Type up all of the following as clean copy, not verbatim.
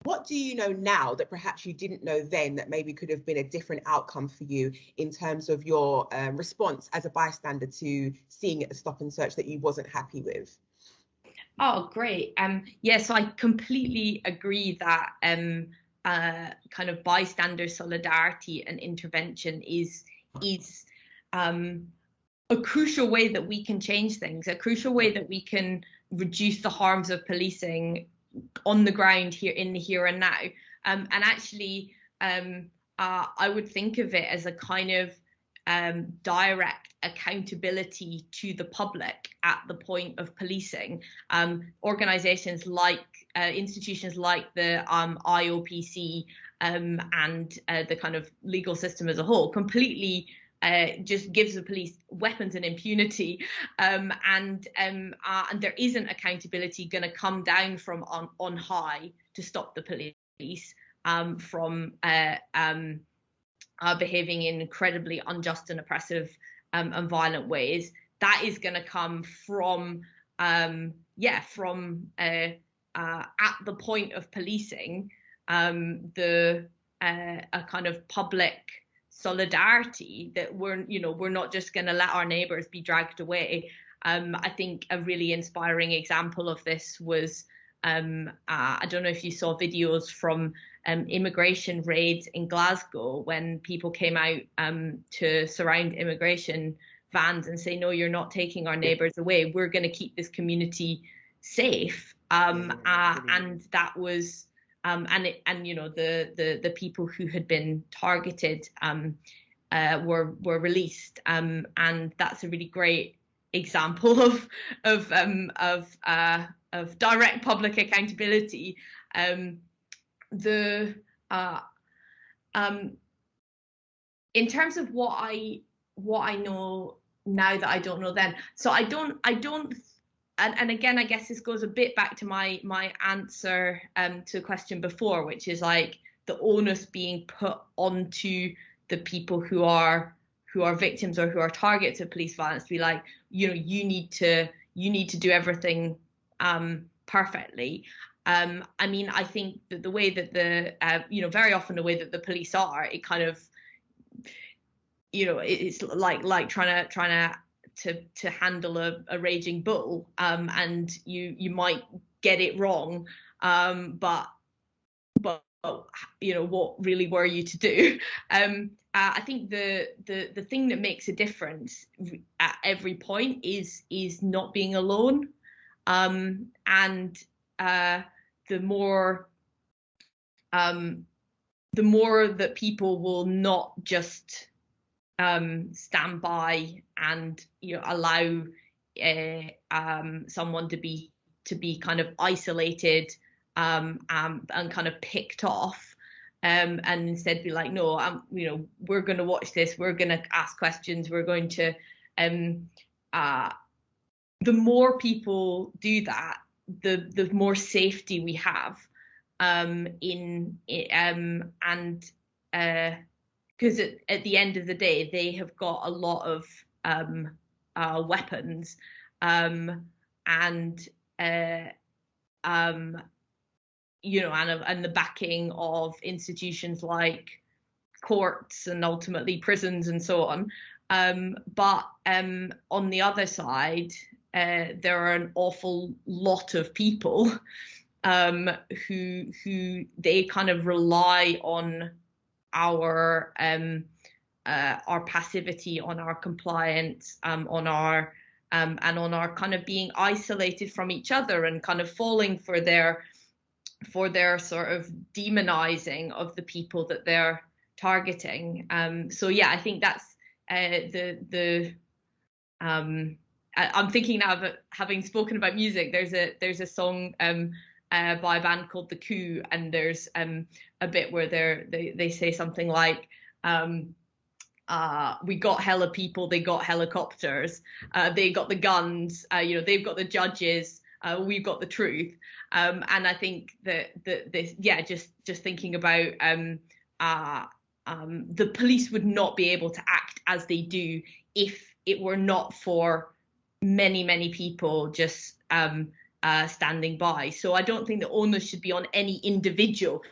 What do you know now that perhaps you didn't know then that maybe could have been a different outcome for you in terms of your response as a bystander to seeing a stop and search that you wasn't happy with? Oh, great. Yeah, so I completely agree that kind of bystander solidarity and intervention is a crucial way that we can change things, a crucial way that we can reduce the harms of policing on the ground here in the here and now. And actually, I would think of it as a kind of direct accountability to the public at the point of policing. Organisations like institutions like the IOPC and the kind of legal system as a whole completely just gives the police weapons and impunity, and there isn't accountability going to come down from on high to stop the police from behaving in incredibly unjust and oppressive and violent ways. That is going to come from at the point of policing, a kind of public solidarity that we're not just going to let our neighbours be dragged away. I think a really inspiring example of this was I don't know if you saw videos from immigration raids in Glasgow when people came out to surround immigration vans and say, no, you're not taking our neighbours away. We're going to keep this community safe. And that was the people who had been targeted were released, and that's a really great example of direct public accountability. In terms of what I know now that I don't know then, so I don't. And again, I guess this goes a bit back to my answer to a question before, which is like the onus being put onto the people who are victims or who are targets of police violence to be like, you need to do everything perfectly. I mean, I think that the way that very often the way that the police are, it kind of, it's like trying to handle a raging bull, and you might get it wrong, but what really were you to do? I think the thing that makes a difference at every point is not being alone, and the more that people will not just stand by and allow someone to be kind of isolated and kind of picked off, and instead be like, no, we're going to watch this, we're going to ask questions, we're going to the more people do that, the more safety we have, because at the end of the day, they have got a lot of weapons, and the backing of institutions like courts and ultimately prisons and so on. But on the other side, there are an awful lot of people who they kind of rely on our passivity, on our compliance, on our and on our kind of being isolated from each other and kind of falling for their sort of demonizing of the people that they're targeting. So yeah, I think that's I'm thinking now of having spoken about music. There's a song by a band called The Coup, and there's a bit where they say something like, we got hella people, they got helicopters, they got the guns, they've got the judges, we've got the truth. And I think that this, just thinking about the police would not be able to act as they do if it were not for many people just standing by. So I don't think the onus should be on any individual.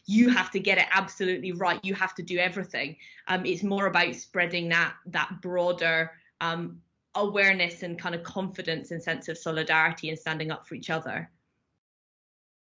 You have to get it absolutely right. You have to do everything. It's more about spreading that broader awareness and kind of confidence and sense of solidarity and standing up for each other.